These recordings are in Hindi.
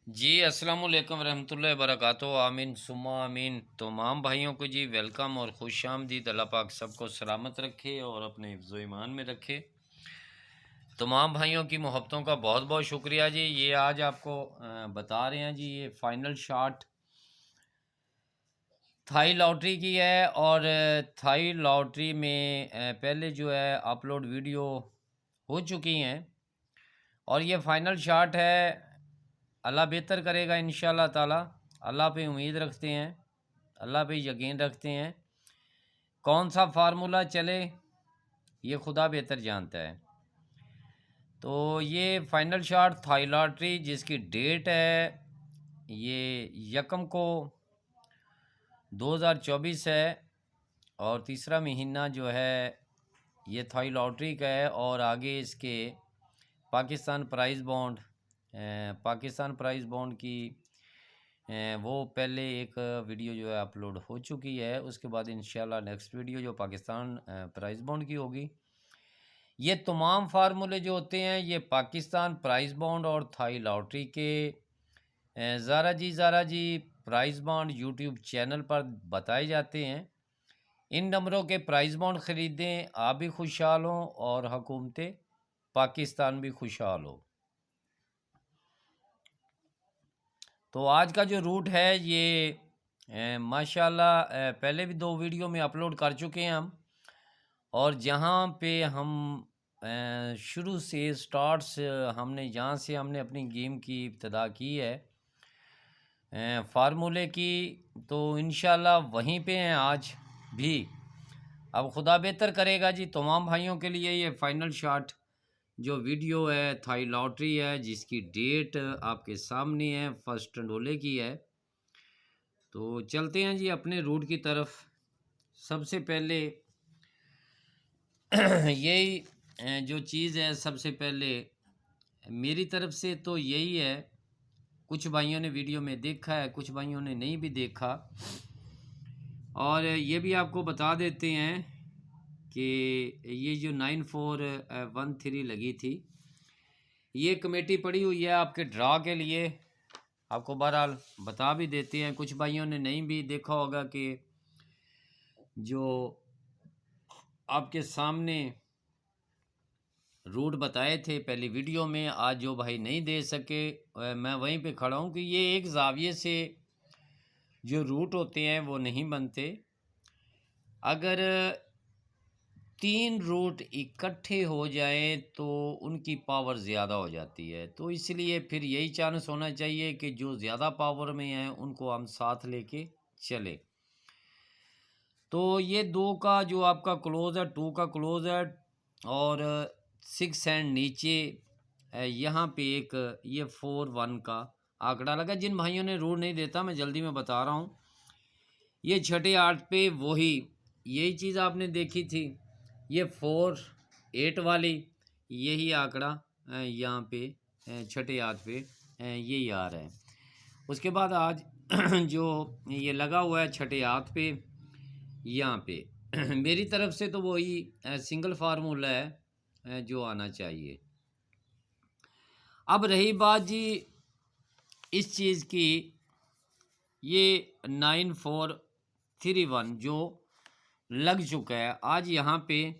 जी अस्सलाम वालेकुम रहमतुल्लाहि व बरकातहू। आमीन सुम्मा आमीन। तमाम भाइयों को जी वेलकम और खुश आमदीद। अल्लाह पाक सबको सलामत रखे और अपने हिफ्ज़ ईमान में रखे। तमाम भाइयों की मोहब्बतों का बहुत बहुत शुक्रिया जी। ये आज आपको बता रहे हैं जी, ये फाइनल शॉट थाई लॉटरी की है। और थाई लॉटरी में पहले जो है अपलोड वीडियो हो चुकी हैं और ये फाइनल शॉट है। अल्लाह बेहतर करेगा इंशाल्लाह ताला। अल्लाह पे उम्मीद रखते हैं, अल्लाह पे यकीन रखते हैं। कौन सा फार्मूला चले ये खुदा बेहतर जानता है। तो ये फाइनल शॉट थाई लॉटरी जिसकी डेट है ये यकम को 2024 है और तीसरा महीना जो है ये थाई लॉटरी का है। और आगे इसके Pakistan prize bond Pakistan prize bond की वो पहले एक वीडियो जो है अपलोड हो चुकी है। उसके बाद इंशाल्लाह नेक्स्ट वीडियो जो पाकिस्तान प्राइज़ बॉन्ड की होगी। ये तमाम फार्मूले जो होते हैं ये पाकिस्तान प्राइज़ बॉन्ड और थाई लॉटरी के ज़ारा जी प्राइज़ बॉन्ड यूट्यूब चैनल पर बताए जाते हैं। इन नंबरों के प्राइज़ बॉन्ड ख़रीदें, आप भी खुशहाल हों और हुकूमत पाकिस्तान भी खुशहाल हो। तो आज का जो रूट है ये माशाल्लाह पहले भी 2 वीडियो में अपलोड कर चुके हैं हम। और जहाँ पे हम शुरू से स्टार्ट्स हमने जहाँ से हमने अपनी गेम की इब्तिदा की है फार्मूले की, तो इंशाल्लाह वहीं पे हैं आज भी। अब खुदा बेहतर करेगा जी। तमाम भाइयों के लिए ये फाइनल शॉट जो वीडियो है थाई लॉटरी है जिसकी डेट आपके सामने है, फर्स्ट टंडोले की है। तो चलते हैं जी अपने रूट की तरफ। सबसे पहले यही जो चीज़ है सबसे पहले मेरी तरफ से तो यही है। कुछ भाइयों ने वीडियो में देखा है, कुछ भाइयों ने नहीं भी देखा। और ये भी आपको बता देते हैं कि ये जो 9413 लगी थी ये कमेटी पड़ी हुई है आपके ड्रा के लिए। आपको बहरहाल बता भी देते हैं। कुछ भाइयों ने नहीं भी देखा होगा कि जो आपके सामने रूट बताए थे पहली वीडियो में, आज जो भाई नहीं दे सके मैं वहीं पे खड़ा हूँ कि ये एक ज़ाविये से जो रूट होते हैं वो नहीं बनते। अगर 3 रूट इकट्ठे हो जाएं तो उनकी पावर ज़्यादा हो जाती है। तो इसलिए फिर यही चांस होना चाहिए कि जो ज़्यादा पावर में हैं उनको हम साथ लेके चले। तो ये 2 का जो आपका क्लोज़ है, 2 का क्लोज़ है और 6 एंड नीचे यहाँ पे एक ये 4-1 का आंकड़ा लगा। जिन भाइयों ने रूट नहीं देता मैं जल्दी में बता रहा हूँ। ये छठे 8 पे वही यही चीज़ आपने देखी थी। ये 4-8 वाली यही आंकड़ा यहाँ पे छठे 8 पे यही आ रहा है। उसके बाद आज जो ये लगा हुआ है छठे 8 पे यहाँ पे मेरी तरफ से तो वही सिंगल फार्मूला है जो आना चाहिए। अब रही बात जी इस चीज़ की, ये 9431 जो लग चुका है आज यहाँ पे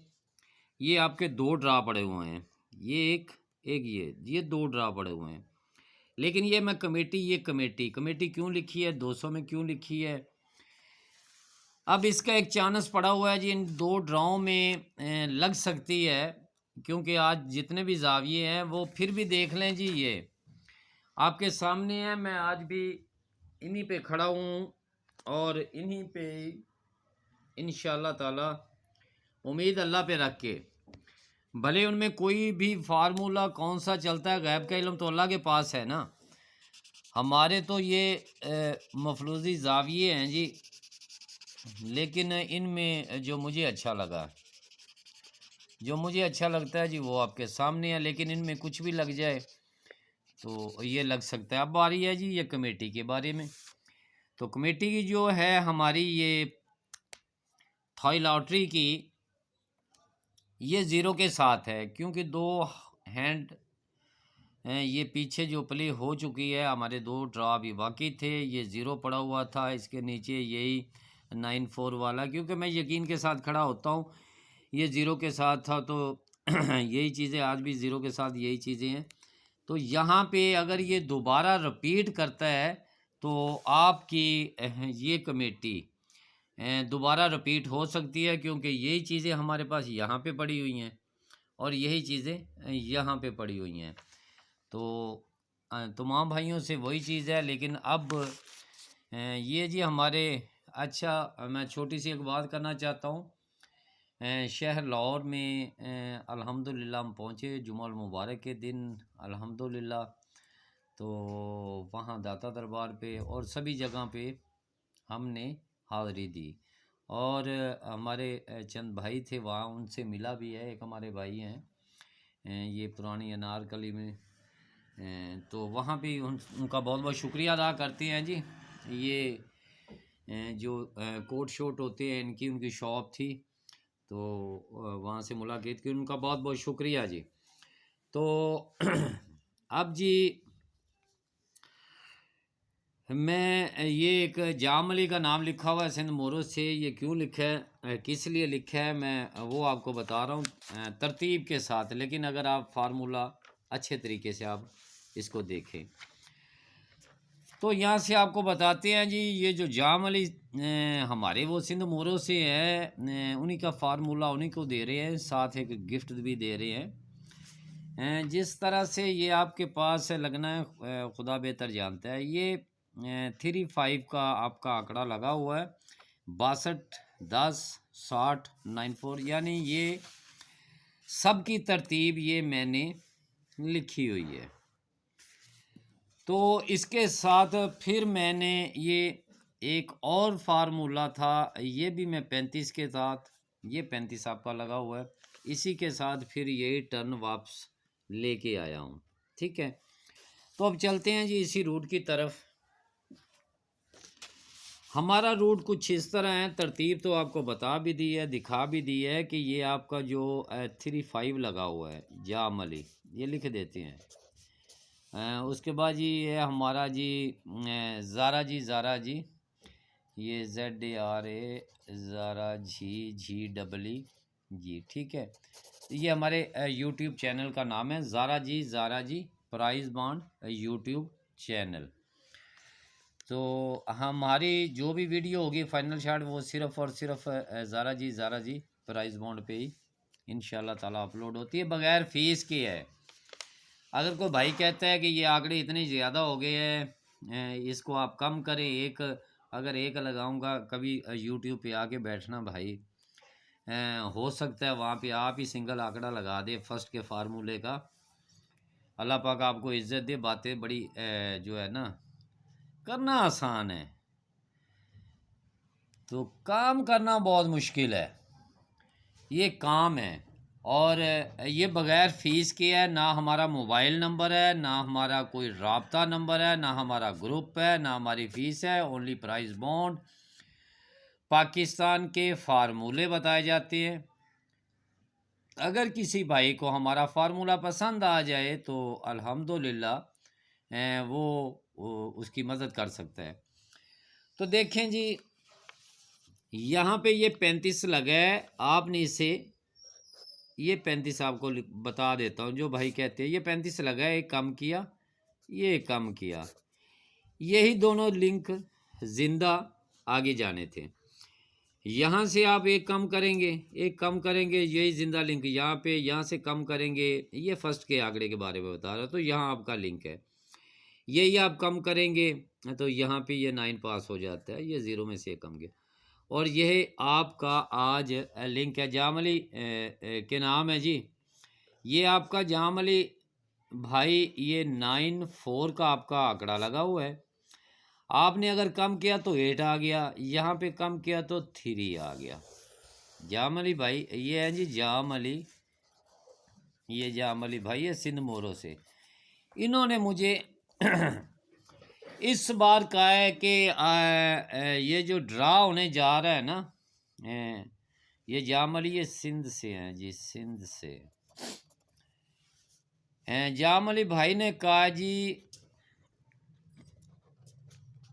ये आपके 2 ड्रा पड़े हुए हैं। ये एक ये 2 ड्रा पड़े हुए हैं। लेकिन ये मैं कमेटी क्यों लिखी है, 200 में क्यों लिखी है? अब इसका एक चांस पड़ा हुआ है जी इन 2 ड्राओं में लग सकती है। क्योंकि आज जितने भी ज़ाविये हैं वो फिर भी देख लें जी, ये आपके सामने है। मैं आज भी इन्हीं पे खड़ा हूँ और इन्हीं पे इंशाल्लाह ताला उम्मीद अल्लाह पे रख के, भले उनमें कोई भी फार्मूला कौन सा चलता है गैब का इल्म तो अल्लाह के पास है ना। हमारे तो ये मफलूजी ज़ाविये हैं जी। लेकिन इनमें जो मुझे अच्छा लगता है जी वो आपके सामने है। लेकिन इनमें कुछ भी लग जाए तो ये लग सकता है। अब बारी है जी ये कमेटी के बारे में। तो कमेटी की जो है हमारी ये थाई लॉटरी की ये 0 के साथ है क्योंकि 2 हैंड ये पीछे जो प्ले हो चुकी है, हमारे 2 ड्रा अभी बाकी थे, ये 0 पड़ा हुआ था, इसके नीचे यही 9-4 वाला, क्योंकि मैं यकीन के साथ खड़ा होता हूँ, ये 0 के साथ था तो यही चीज़ें आज भी 0 के साथ यही चीज़ें हैं। तो यहाँ पे अगर ये दोबारा रिपीट करता है तो आपकी ये कमेटी दोबारा रिपीट हो सकती है, क्योंकि यही चीज़ें हमारे पास यहाँ पे पड़ी हुई हैं और यही चीज़ें यहाँ पे पड़ी हुई हैं। तो तमाम भाइयों से वही चीज़ है, लेकिन अब ये जी हमारे अच्छा मैं छोटी सी एक बात करना चाहता हूँ। शहर लाहौर में अल्हम्दुलिल्लाह हम पहुँचे जुम्मा मुबारक के दिन अल्हम्दुलिल्लाह। तो वहाँ दाता दरबार पे और सभी जगह पे हमने हाज़िरी दी और हमारे चंद भाई थे वहाँ, उनसे मिला भी है। एक हमारे भाई हैं ये पुरानी अनारकली में, तो वहाँ भी उनका बहुत बहुत शुक्रिया अदा करते हैं जी। ये जो कोट शोट होते हैं इनकी, उनकी शॉप थी, तो वहाँ से मुलाकात की, उनका बहुत बहुत शुक्रिया जी। तो अब जी मैं ये एक जाम अली का नाम लिखा हुआ है सिंध मोरो से, ये क्यों लिखा है, किस लिए लिखा है, मैं वो आपको बता रहा हूँ तरतीब के साथ, लेकिन अगर आप फार्मूला अच्छे तरीके से आप इसको देखें तो यहाँ से आपको बताते हैं जी। ये जो जाम अली हमारे वो सिंध मोरो से है, उन्हीं का फार्मूला उन्हीं को दे रहे हैं, साथ एक गिफ्ट भी दे रहे हैं। जिस तरह से ये आपके पास लगना है खुदा बेहतर जानता है। ये 35 का आपका आंकड़ा लगा हुआ है, 62 10 60 94, यानी ये सब की तरतीब ये मैंने लिखी हुई है। तो इसके साथ फिर मैंने ये एक और फार्मूला था, ये भी मैं 35 के साथ, ये 35 आपका लगा हुआ है, इसी के साथ फिर यही टर्न वापस लेके आया हूँ। ठीक है, तो अब चलते हैं जी इसी रूट की तरफ। हमारा रूट कुछ इस तरह है, तरतीब तो आपको बता भी दी है, दिखा भी दी है कि ये आपका जो 35 लगा हुआ है जाम अली, ये लिख देते हैं। उसके बाद जी ये हमारा जी ज़ारा जी, ये ZARA ज़ारा GGEE जी, ठीक है। ये हमारे यूट्यूब चैनल का नाम है, ज़ारा जी प्राइज़ बॉन्ड यूट्यूब चैनल। तो हमारी जो भी वीडियो होगी फाइनल शॉट वो सिर्फ़ और सिर्फ ज़ारा जी प्राइज़ बॉन्ड पे ही इंशाल्लाह ताला अपलोड होती है, बग़ैर फ़ीस के है। अगर कोई भाई कहता है कि ये आंकड़े इतने ज़्यादा हो गए हैं, इसको आप कम करें, एक अगर एक लगाऊंगा, कभी यूट्यूब पे आके बैठना भाई, हो सकता है वहाँ पे आप ही सिंगल आंकड़ा लगा दे फर्स्ट के फार्मूले का। अल्लाह पाक आपको इज़्ज़त दे। बातें बड़ी जो है ना करना आसान है, तो काम करना बहुत मुश्किल है। ये काम है और ये बग़ैर फ़ीस के है। ना हमारा मोबाइल नंबर है, ना हमारा कोई राब्ता नंबर है, ना हमारा ग्रुप है, ना हमारी फ़ीस है। ओनली प्राइस बॉन्ड, पाकिस्तान के फार्मूले बताए जाते हैं। अगर किसी भाई को हमारा फार्मूला पसंद आ जाए तो अल्हम्दुलिल्लाह वो उसकी मदद कर सकता है। तो देखें जी, यहाँ पे ये 35 लगा है, आपने इसे ये 35 आपको बता देता हूँ। जो भाई कहते हैं ये 35 लगा है, एक कम किया, ये कम किया, यही दोनों लिंक जिंदा आगे जाने थे। यहाँ से आप एक कम करेंगे, एक कम करेंगे, यही जिंदा लिंक यहाँ पे, यहाँ से कम करेंगे, ये फर्स्ट के आंकड़े के बारे में बता रहा, तो यहाँ आपका लिंक है। यही आप कम करेंगे तो यहाँ पे ये 9 पास हो जाता है, ये 0 में से कम गया। और यह आपका आज लिंक है जाम अली के नाम है जी। ये आपका जाम अली भाई, ये 94 का आपका आंकड़ा लगा हुआ है। आपने अगर कम किया तो 8 आ गया, यहाँ पे कम किया तो 3 आ गया। जाम अली भाई ये है जी जाम अली, ये जाम अली भाई है सिंध मोरो से। इन्होंने मुझे इस बार कहा है कि ये जो ड्रा होने जा रहा है ना, ये जाम अली ये सिंध से हैं जी, सिंध से। जाम अली भाई ने कहा जी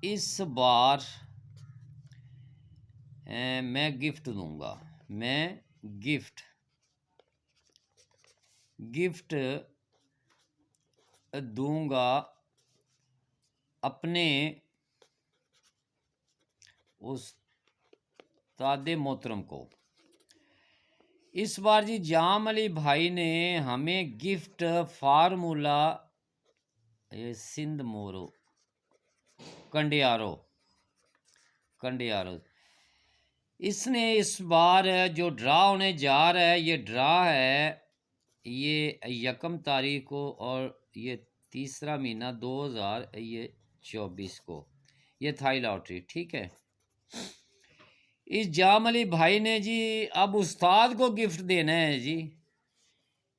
इस बार मैं गिफ्ट दूंगा, मैं गिफ्ट दूंगा अपने उस्ताद मोहतरम को। इस बार जी जाम अली भाई ने हमें गिफ्ट फार्मूला सिंध मोरो कंडियारो इसने इस बार जो ड्रा होने जा रहा है, ये ड्रा है ये 1 तारीख को और ये 3रा महीना 2024 को, ये थाई लॉटरी, ठीक है। इस जाम अली भाई ने जी अब उस्ताद को गिफ्ट देना है जी।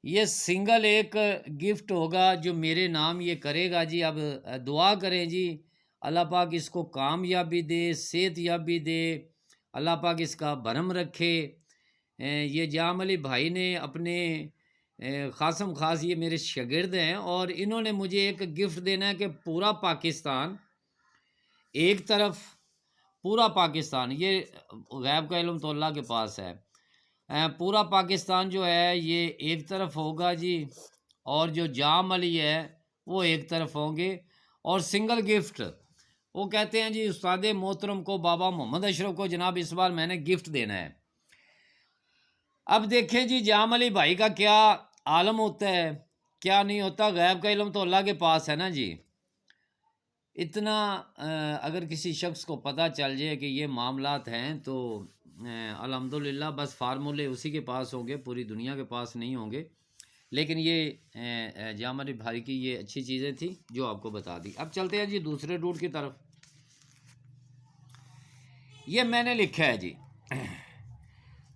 ये सिंगल एक गिफ्ट होगा जो मेरे नाम ये करेगा जी। अब दुआ करें जी, अल्लाह पाक इसको कामयाबी दे, सेहतयाबी दे, अल्लाह पाक इसका भरम रखे। ये जाम अली भाई ने अपने ख़ासम ख़ास ये मेरे शागिर्द हैं और इन्होंने मुझे एक गिफ्ट देना है कि पूरा पाकिस्तान एक तरफ, पूरा पाकिस्तान, ये गैब का इल्म तो अल्लाह के पास है, पूरा पाकिस्तान जो है ये एक तरफ होगा जी और जो जाम अली है वो एक तरफ होंगे। और सिंगल गिफ्ट वो कहते हैं जी उस्ताद मोहतरम को, बाबा मोहम्मद अशरफ को जनाब इस बार मैंने गिफ्ट देना है। अब देखें जी जाम अली भाई का क्या आलम होता है, क्या नहीं होता, गैब का इल्म तो अल्लाह के पास है ना जी। इतना अगर किसी शख्स को पता चल जाए कि ये मामलात हैं तो अल्हम्दुलिल्लाह बस फार्मूले उसी के पास होंगे, पूरी दुनिया के पास नहीं होंगे। लेकिन ये जाम अली भाई की ये अच्छी चीज़ें थी जो आपको बता दी। अब चलते हैं जी दूसरे रूट की तरफ। ये मैंने लिखा है जी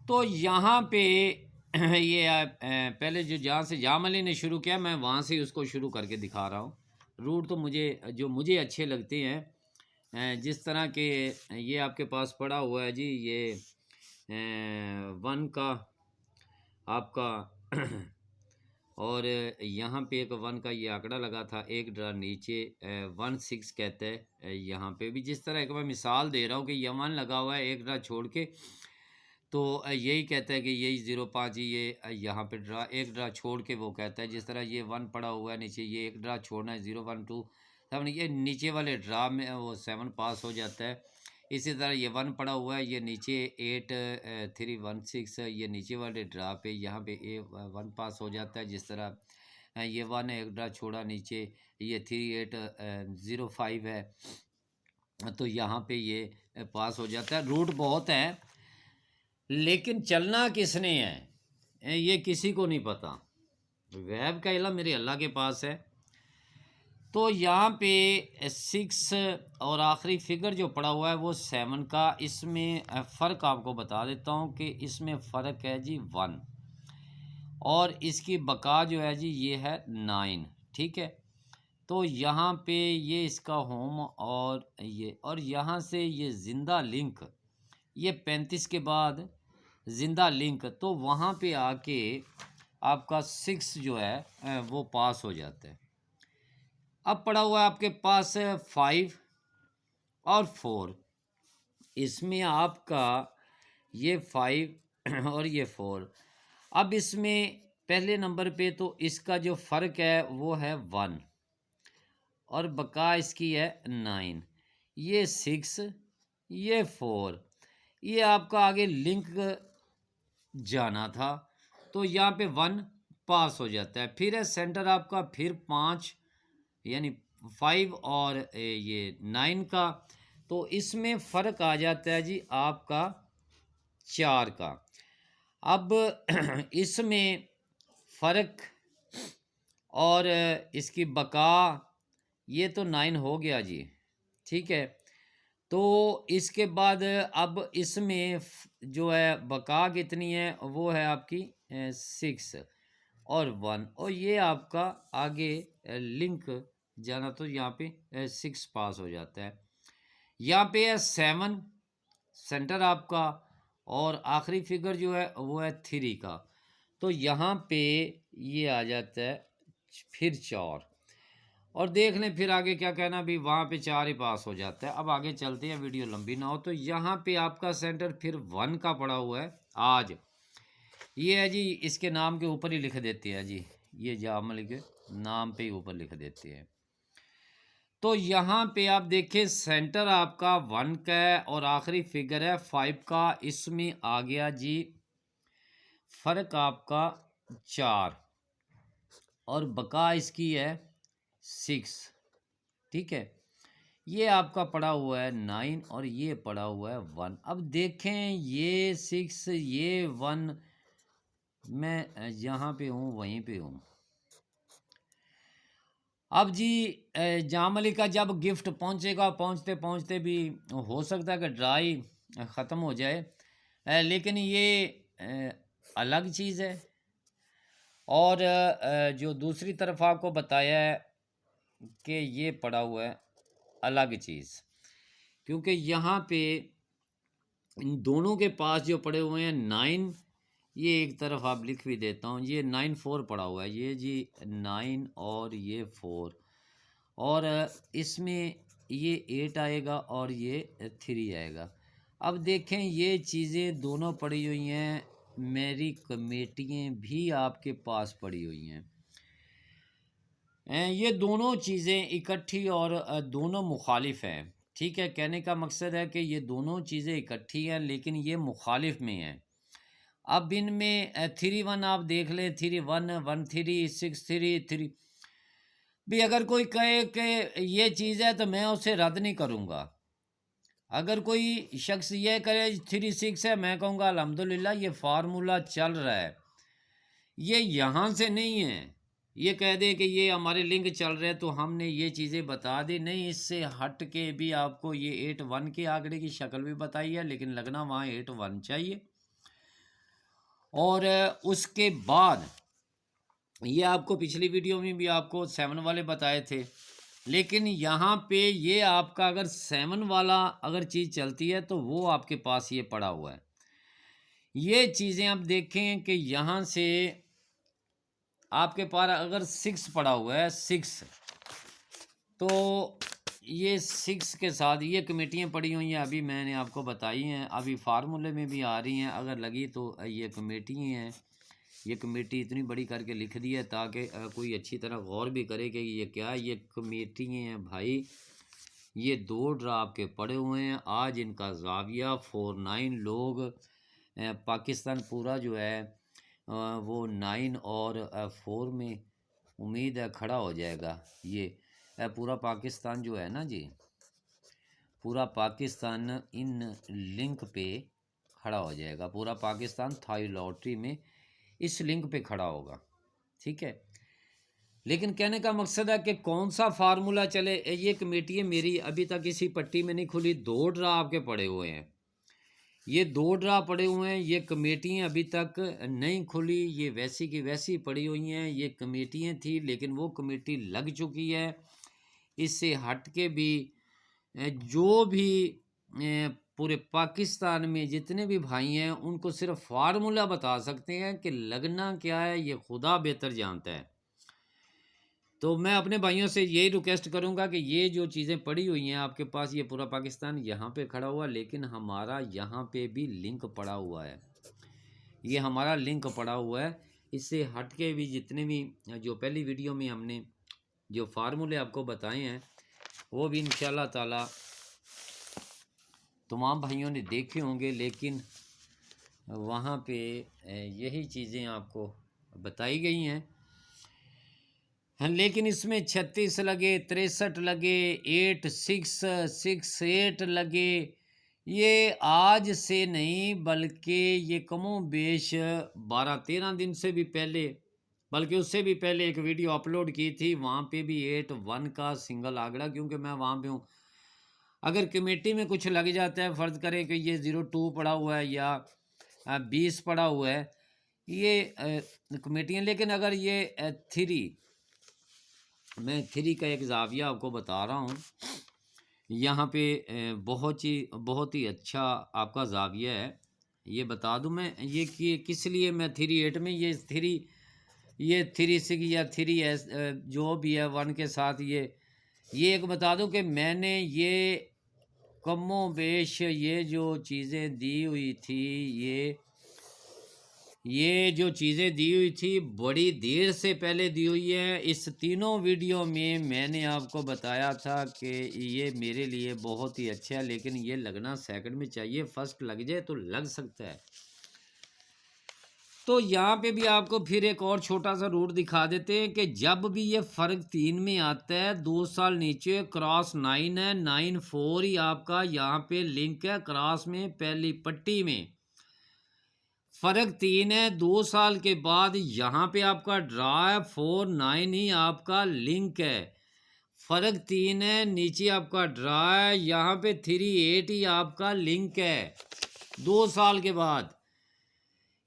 तो यहाँ पे ये पहले जो जहाँ से जाम अली ने शुरू किया मैं वहाँ से उसको शुरू करके दिखा रहा हूँ। रूट तो मुझे अच्छे लगते हैं, जिस तरह के ये आपके पास पड़ा हुआ है जी, ये 1 का आपका और यहाँ पे एक 1 का ये आंकड़ा लगा था, एक ड्रा नीचे 16 कहते हैं। यहाँ पे भी जिस तरह एक मैं मिसाल दे रहा हूँ कि ये 1 लगा हुआ है एक ड्रा छोड़ के, तो यही कहता है कि यही 05 ये यहाँ पे ड्रा एक ड्रा छोड़ के वो कहता है। जिस तरह ये 1 पड़ा हुआ है नीचे, ये एक ड्रा छोड़ना है 0 1 2 7, ये नीचे वाले ड्रा में वो 7 पास हो जाता है। इसी तरह ये 1 पड़ा हुआ है, ये नीचे 8 3 1 6, ये नीचे वाले ड्रा पे यहाँ पे 1 पास हो जाता है। जिस तरह ये 1 एक ड्रा छोड़ा नीचे, ये 3 8 0 5 है, तो यहाँ पे ये पास हो जाता है। रूट बहुत हैं लेकिन चलना किसने है ये किसी को नहीं पता, गैब का इल्म मेरे अल्लाह के पास है। तो यहाँ पे 6 और आखिरी फिगर जो पड़ा हुआ है वो 7 का। इसमें फ़र्क आपको बता देता हूँ कि इसमें फ़र्क है जी 1 और इसकी बका जो है जी ये है 9, ठीक है। तो यहाँ पे ये इसका होम और यहाँ से ये ज़िंदा लिंक, ये 35 के बाद ज़िंदा लिंक, तो वहाँ पे आके आपका 6 जो है वो पास हो जाता है। अब पड़ा हुआ है आपके पास 5 और 4, इसमें आपका ये 5 और ये 4। अब इसमें पहले नंबर पे तो इसका जो फ़र्क है वो है 1 और बका इसकी है 9, ये 6 ये 4, ये आपका आगे लिंक जाना था तो यहाँ पे 1 पास हो जाता है। फिर है सेंटर आपका फिर 5 यानी 5 और ये 9 का, तो इसमें फ़र्क आ जाता है जी आपका 4 का। अब इसमें फ़र्क और इसकी बका ये तो 9 हो गया जी, ठीक है। तो इसके बाद अब इसमें जो है बका कितनी है वो है आपकी 6 और 1, और ये आपका आगे लिंक जाना, तो यहाँ पे 6 पास हो जाता है। यहाँ पे है 7 सेंटर आपका और आखिरी फिगर जो है वो है 3 का, तो यहाँ पे ये आ जाता है फिर 4 और देख लें फिर आगे क्या कहना भी, वहाँ पे 4 ही पास हो जाता है। अब आगे चलते हैं, वीडियो लंबी ना हो। तो यहाँ पे आपका सेंटर फिर 1 का पड़ा हुआ है आज। ये है जी, इसके नाम के ऊपर ही लिख देते हैं जी, ये जामल के नाम पे ही ऊपर लिख देते हैं। तो यहाँ पे आप देखिए सेंटर आपका 1 का है और आखिरी फिगर है 5 का, इसमें आ गया जी फर्क आपका 4 और बका इसकी है 6। ठीक है, ये आपका पड़ा हुआ है 9 और ये पड़ा हुआ है 1। अब देखें ये 6 ये 1, मैं यहाँ पे हूँ वहीं पे हूँ। अब जी जामली का जब गिफ्ट पहुँचेगा, पहुँचते पहुँचते भी हो सकता है कि ड्राई ख़त्म हो जाए, लेकिन ये अलग चीज़ है। और जो दूसरी तरफ आपको बताया है कि ये पड़ा हुआ है अलग चीज़, क्योंकि यहाँ पे इन दोनों के पास जो पड़े हुए हैं 9, ये एक तरफ आप लिख भी देता हूँ, ये 9 4 पड़ा हुआ है, ये जी 9 और ये 4, और इसमें ये 8 आएगा और ये 3 आएगा। अब देखें ये चीज़ें दोनों पड़ी हुई हैं, मेरी कमेटियाँ भी आपके पास पड़ी हुई हैं। ये दोनों चीज़ें इकट्ठी और दोनों मुखालिफ हैं। ठीक है, कहने का मकसद है कि ये दोनों चीज़ें इकट्ठी हैं लेकिन ये मुखालिफ में हैं। अब इनमें 3 1 आप देख लें, 3 1 1 3 6 3 3 भी, अगर कोई कहे कि ये चीज़ है तो मैं उसे रद्द नहीं करूँगा। अगर कोई शख्स ये करे 3 6 है, मैं कहूँगा अल्हम्दुलिल्लाह ये फार्मूला चल रहा है, ये यहाँ से नहीं है। ये कह दे कि ये हमारे लिंक चल रहे हैं तो हमने ये चीज़ें बता दी, नहीं, इससे हट के भी आपको ये 8 1 के आंकड़े की शक्ल भी बताई है, लेकिन लगना वहाँ 8 1 चाहिए। और उसके बाद ये आपको पिछली वीडियो में भी आपको 7 वाले बताए थे, लेकिन यहाँ पे ये आपका अगर 7 वाला अगर चीज़ चलती है तो वो आपके पास ये पड़ा हुआ है। ये चीज़ें आप देखें कि यहाँ से आपके पास अगर 6 पड़ा हुआ है 6, तो ये 6 के साथ ये कमेटियाँ पड़ी हुई हैं, अभी मैंने आपको बताई हैं, अभी फार्मूले में भी आ रही हैं, अगर लगी तो ये कमेटियाँ हैं। ये कमेटी इतनी बड़ी करके लिख दी है ताकि कोई अच्छी तरह गौर भी करे कि ये क्या है। ये कमेटियाँ हैं भाई, ये 2 ड्रा आपके पड़े हुए हैं आज, इनका ज़ाविया 49 लोग, पाकिस्तान पूरा जो है वो 9 और 4 में उम्मीद है खड़ा हो जाएगा। ये पूरा पाकिस्तान जो है ना जी, पूरा पाकिस्तान इन लिंक पे खड़ा हो जाएगा। पूरा पाकिस्तान थाई लॉटरी में इस लिंक पे खड़ा होगा। ठीक है, लेकिन कहने का मकसद है कि कौन सा फार्मूला चले। ये कमेटी मेरी अभी तक इसी पट्टी में नहीं खुली, 2 ड्रा आपके पड़े हुए हैं, ये 2 ड्रा पड़े हुए हैं, ये कमेटियाँ अभी तक नहीं खुली, ये वैसी की वैसी पड़ी हुई हैं। ये कमेटियाँ थी लेकिन वो कमेटी लग चुकी है। इससे हट के भी जो भी पूरे पाकिस्तान में जितने भी भाई हैं उनको सिर्फ फार्मूला बता सकते हैं कि लगना क्या है ये खुदा बेहतर जानता है। तो मैं अपने भाइयों से यही रिक्वेस्ट करूंगा कि ये जो चीज़ें पड़ी हुई हैं आपके पास, ये पूरा पाकिस्तान यहाँ पे खड़ा हुआ, लेकिन हमारा यहाँ पे भी लिंक पड़ा हुआ है, ये हमारा लिंक पड़ा हुआ है। इससे हट के भी जितने भी जो पहली वीडियो में हमने जो फार्मूले आपको बताए हैं वो भी इंशाल्लाह ताला तमाम भाइयों ने देखे होंगे, लेकिन वहाँ पे यही चीज़ें आपको बताई गई हैं। हाँ, लेकिन इसमें 36 लगे, 63 लगे, 8 6 6 8 लगे, ये आज से नहीं बल्कि ये कमो बेश 12-13 दिन से भी पहले, बल्कि उससे भी पहले एक वीडियो अपलोड की थी, वहाँ पे भी 8 1 का सिंगल आंकड़ा, क्योंकि मैं वहाँ पे हूँ। अगर कमेटी में कुछ लग जाता है, फ़र्ज़ करें कि ये 02 पड़ा हुआ है या 20 पड़ा हुआ है, ये कमेटियाँ, लेकिन अगर ये 3, मैं 3 का एक ज़ाविया आपको बता रहा हूँ, यहाँ पे बहुत ही अच्छा आपका ज़ाविया है। ये बता दूँ मैं ये कि किस लिए मैं 3 8 में ये 3 ये 3 6 या 3S जो भी है 1 के साथ ये एक बता दूं कि मैंने ये कमो बेश ये जो चीज़ें दी हुई थी ये जो चीज़ें दी हुई थी बड़ी देर से पहले दी हुई है। इस तीनों वीडियो में मैंने आपको बताया था कि ये मेरे लिए बहुत ही अच्छा है, लेकिन ये लगना सेकंड में चाहिए, फर्स्ट लग जाए तो लग सकता है। तो यहाँ पे भी आपको फिर एक और छोटा सा रूट दिखा देते हैं कि जब भी ये फ़र्क 3 में आता है 2 साल नीचे क्रॉस 9 है, 9 4 ही आपका यहाँ पे लिंक है क्रॉस में पहली पट्टी में। फ़र्क 3 है, 2 साल के बाद यहाँ पे आपका ड्रा है 4 9 ही आपका लिंक है। फ़र्क 3 है, नीचे आपका ड्रा है, यहाँ पे 3 8 ही आपका लिंक है 2 साल के बाद।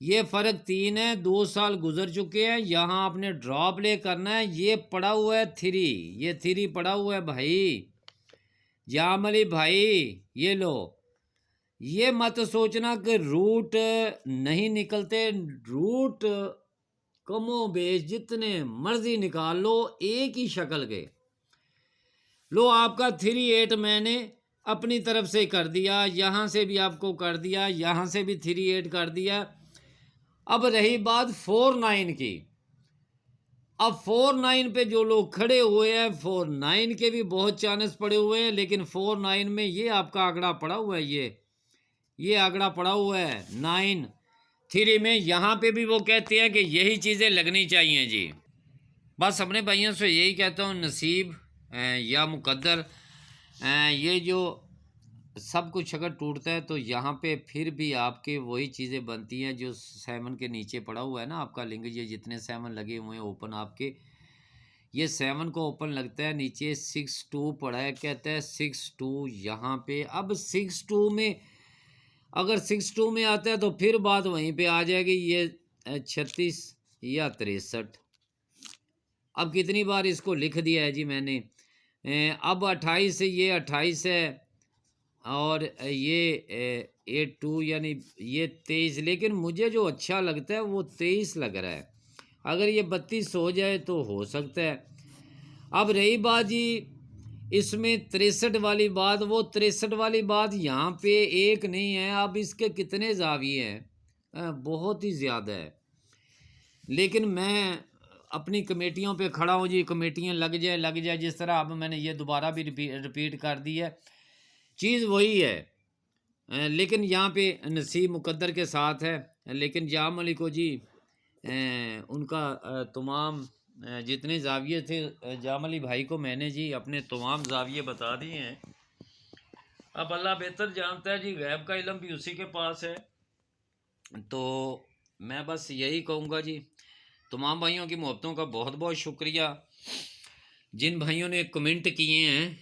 ये फ़र्क 3 है, 2 साल गुजर चुके हैं, यहाँ आपने ड्रॉ प्ले करना है। ये पड़ा हुआ है 3, ये 3 पड़ा हुआ है भाई जाम अली भाई, ये लो। ये मत सोचना कि रूट नहीं निकलते, रूट कमो बेश जितने मर्जी निकाल लो एक ही शक्ल के। लो आपका 3 8 मैंने अपनी तरफ से कर दिया, यहाँ से भी आपको कर दिया, यहाँ से भी 3 8 कर दिया। अब रही बात 4 9 की। अब 4 9 पे जो लोग खड़े हुए हैं 4 9 के भी बहुत चांस पड़े हुए हैं, लेकिन 4 9 में ये आपका आंकड़ा पड़ा हुआ है, ये आंकड़ा पड़ा हुआ है 9 3 में। यहाँ पे भी वो कहते हैं कि यही चीज़ें लगनी चाहिए जी। बस अपने भाइयों से यही कहता हूँ, नसीब या मुकद्दर, ये जो सब कुछ अगर टूटता है तो यहाँ पे फिर भी आपके वही चीज़ें बनती हैं जो 7 के नीचे पड़ा हुआ है ना आपका लिंक। ये जितने 7 लगे हुए हैं ओपन आपके, ये 7 को ओपन लगता है, नीचे 6 2 पड़ा है, कहता है 6 2 यहाँ पे। अब 6 2 में अगर 6 2 में आता है तो फिर बात वहीं पे आ जाएगी, ये 36 या 63। अब कितनी बार इसको लिख दिया है जी मैंने। अब 28 से ये 28 है और ये 8 2 यानी ये 23, लेकिन मुझे जो अच्छा लगता है वो 23 लग रहा है। अगर ये 32 हो जाए तो हो सकता है। अब रही बात जी इसमें 63 वाली बात, वो 63 वाली बात यहाँ पे एक नहीं है, अब इसके कितने जाविये हैं, बहुत ही ज़्यादा है। लेकिन मैं अपनी कमेटियों पे खड़ा हूँ जी, कमेटियाँ लग जाए जिस तरह। अब मैंने ये दोबारा भी रिपीट कर दी है, चीज़ वही है, लेकिन यहाँ पे नसीब मुकद्दर के साथ है। लेकिन जाम अली को जी उनका तमाम जितने जाविये थे, जाम अली भाई को मैंने जी अपने तमाम जाविये बता दिए हैं। अब अल्लाह बेहतर जानता है जी, गैब का इल्म भी उसी के पास है। तो मैं बस यही कहूँगा जी, तमाम भाइयों की मोहब्बतों का बहुत बहुत शुक्रिया। जिन भाइयों ने कमेंट किए हैं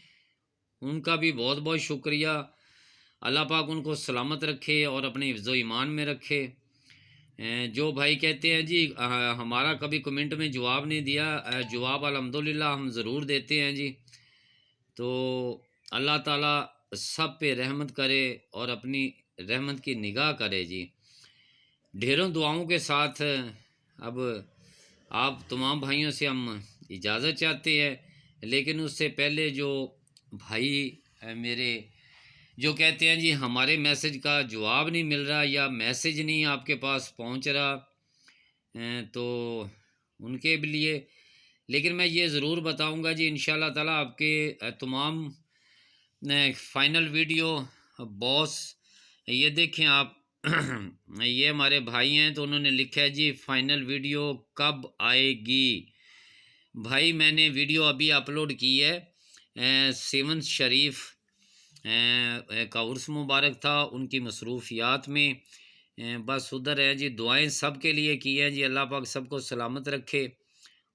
उनका भी बहुत बहुत शुक्रिया। अल्लाह पाक उनको सलामत रखे और अपने हिफ्ज़ो ईमान में रखे। जो भाई कहते हैं जी हमारा कभी कमेंट में जवाब नहीं दिया, जवाब अल्हम्दुलिल्लाह हम ज़रूर देते हैं जी। तो अल्लाह ताला सब पे रहमत करे और अपनी रहमत की निगाह करे जी। ढेरों दुआओं के साथ अब आप तमाम भाइयों से हम इजाज़त चाहते हैं, लेकिन उससे पहले जो भाई मेरे जो कहते हैं जी हमारे मैसेज का जवाब नहीं मिल रहा या मैसेज नहीं आपके पास पहुंच रहा, तो उनके भी लिए, लेकिन मैं ये ज़रूर बताऊंगा जी इंशाल्लाह ताला आपके तमाम फाइनल वीडियो बॉस। ये देखें आप ये हमारे भाई हैं तो उन्होंने लिखा है जी फाइनल वीडियो कब आएगी। भाई मैंने वीडियो अभी अपलोड की है, 7 शरीफ का उर्स मुबारक था, उनकी मसरूफियात में बस उधर है जी। दुआएं सब के लिए की हैं जी, अल्लाह पाक सबको सलामत रखे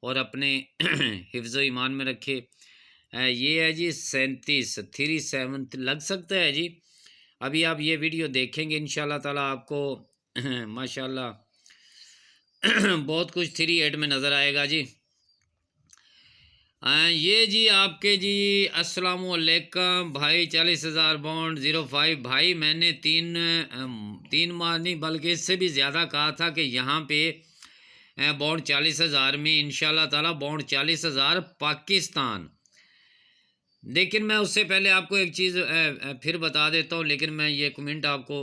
और अपने हिफ्ज़ ईमान में रखे। ये है जी 37 37 लग सकता है जी। अभी आप ये वीडियो देखेंगे इंशाल्लाह ताला आपको माशाल्लाह बहुत कुछ 38 में नज़र आएगा जी। ये जी आपके जी अस्सलामुअलैकुम भाई 40,000 बॉन्ड 05 भाई मैंने 3 माह नहीं बल्कि इससे भी ज़्यादा कहा था कि यहाँ पे बॉन्ड 40,000 में इंशाल्लाह ताला बॉन्ड 40,000 पाकिस्तान। लेकिन मैं उससे पहले आपको एक चीज़ फिर बता देता हूँ, लेकिन मैं ये कमेंट आपको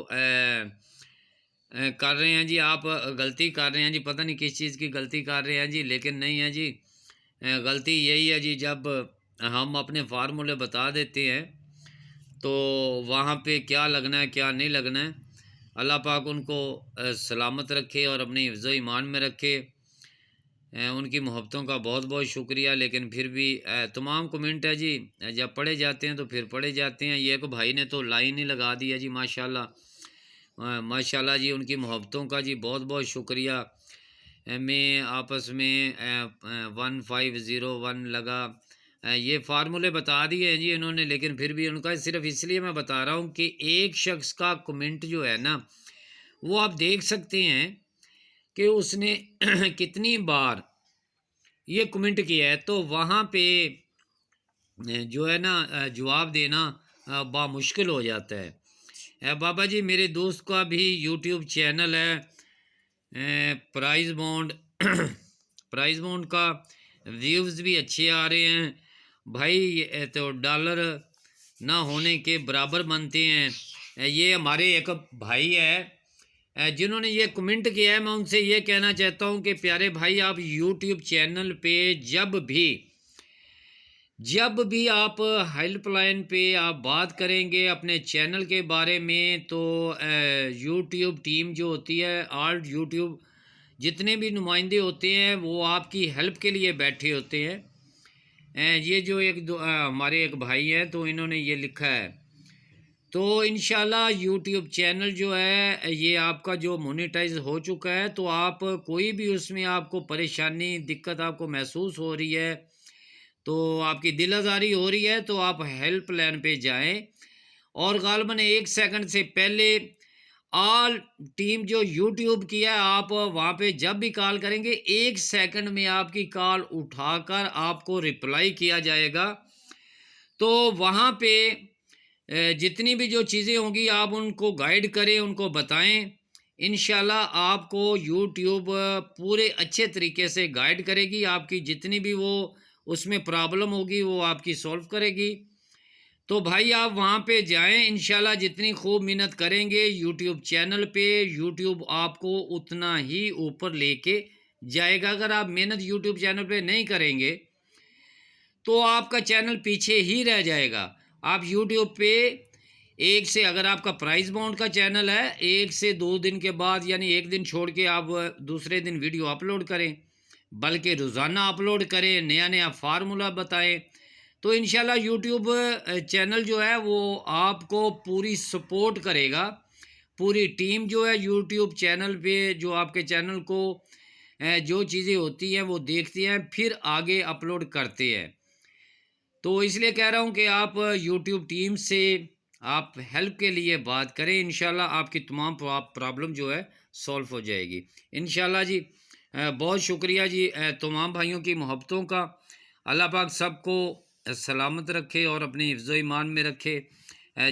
कर रहे हैं जी, आप गलती कर रहे हैं जी, पता नहीं किस चीज़ की गलती कर रहे हैं जी, लेकिन नहीं है जी। गलती यही है जी, जब हम अपने फार्मूले बता देते हैं तो वहाँ पे क्या लगना है क्या नहीं लगना है, अल्लाह पाक उनको सलामत रखे और अपने हिफ्ज़ ईमान में रखे। उनकी मोहब्बतों का बहुत बहुत शुक्रिया। लेकिन फिर भी तमाम कमेंट है जी, जब पढ़े जाते हैं तो फिर पढ़े जाते हैं। ये एक भाई ने तो लाइन ही लगा दी है जी, माशाल्लाह माशाल्लाह जी, उनकी मोहब्बतों का जी बहुत बहुत शुक्रिया। में आपस में 1501 लगा, ये फार्मूले बता दिए हैं जी इन्होंने, लेकिन फिर भी उनका सिर्फ इसलिए मैं बता रहा हूँ कि एक शख्स का कमेंट जो है ना, वो आप देख सकते हैं कि उसने कितनी बार ये कमेंट किया है, तो वहाँ पे जो है ना जवाब देना बामुश्किल हो जाता है। बाबा जी, मेरे दोस्त का भी यूट्यूब चैनल है, प्राइस बॉन्ड प्राइस बॉन्ड का व्यूज़ भी अच्छे आ रहे हैं भाई, ये तो डॉलर ना होने के बराबर बनते हैं। ये हमारे एक भाई है जिन्होंने ये कमेंट किया है, मैं उनसे ये कहना चाहता हूँ कि प्यारे भाई, आप यूट्यूब चैनल पे जब भी आप हेल्पलाइन पे आप बात करेंगे अपने चैनल के बारे में, तो यूट्यूब टीम जो होती है, ऑल यूट्यूब जितने भी नुमाइंदे होते हैं, वो आपकी हेल्प के लिए बैठे होते हैं। ये जो हमारे एक भाई हैं, तो इन्होंने ये लिखा है, तो इंशाल्लाह यूट्यूब चैनल जो है ये आपका जो मोनेटाइज हो चुका है, तो आप कोई भी उसमें आपको परेशानी दिक्कत आपको महसूस हो रही है, तो आपकी दिल आज़ारी हो रही है, तो आप हेल्पलाइन पे जाएं और गालबन 1 सेकंड से पहले ऑल टीम जो यूट्यूब की है, आप वहाँ पे जब भी कॉल करेंगे 1 सेकंड में आपकी कॉल उठाकर आपको रिप्लाई किया जाएगा। तो वहाँ पे जितनी भी जो चीज़ें होंगी आप उनको गाइड करें, उनको बताएं। इंशाल्लाह आपको यूट्यूब पूरे अच्छे तरीके से गाइड करेगी, आपकी जितनी भी वो उसमें प्रॉब्लम होगी वो आपकी सॉल्व करेगी। तो भाई आप वहाँ पे जाएं, इंशाल्लाह जितनी खूब मेहनत करेंगे यूट्यूब चैनल पे, यूट्यूब आपको उतना ही ऊपर लेके जाएगा। अगर आप मेहनत यूट्यूब चैनल पे नहीं करेंगे तो आपका चैनल पीछे ही रह जाएगा। आप यूट्यूब पे एक से, अगर आपका प्राइस बाउंड का चैनल है, 1 से 2 दिन के बाद, यानी एक दिन छोड़ के आप दूसरे दिन वीडियो अपलोड करें, बल्कि रोज़ाना अपलोड करें, नया नया फार्मूला बताएं, तो इंशाल्लाह यूट्यूब चैनल जो है वो आपको पूरी सपोर्ट करेगा। पूरी टीम जो है यूट्यूब चैनल पे जो आपके चैनल को जो चीज़ें होती हैं वो देखती हैं, फिर आगे अपलोड करते हैं। तो इसलिए कह रहा हूँ कि आप यूट्यूब टीम से आप हेल्प के लिए बात करें, इंशाल्लाह आपकी तमाम प्रॉब्लम जो है सॉल्व हो जाएगी इंशाल्लाह जी। बहुत शुक्रिया जी तमाम भाइयों की मोहब्बतों का। अल्लाह पाक सबको सलामत रखे और अपने हिफ्ज़ ईमान में रखे।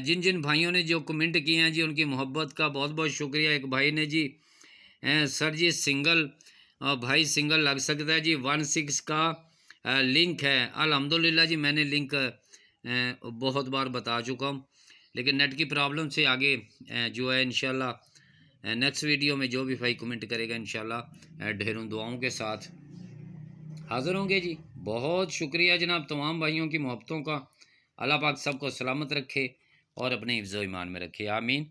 जिन जिन भाइयों ने जो कमेंट किए हैं जी, उनकी मोहब्बत का बहुत बहुत शुक्रिया। एक भाई ने जी सर जी सिंगल भाई सिंगल लग सकता है जी, 16 का लिंक है। अल्हम्दुलिल्लाह जी, मैंने लिंक बहुत बार बता चुका हूँ, लेकिन नेट की प्रॉब्लम से आगे जो है इंशाल्लाह नेक्स्ट वीडियो में जो भी भाई कमेंट करेगा इंशाल्लाह ढेरों दुआओं के साथ हाज़िर होंगे जी। बहुत शुक्रिया जनाब तमाम भाइयों की मोहब्बतों का। अल्लाह पाक सबको सलामत रखे और अपने हिफ्ज़ ईमान में रखे, आमीन।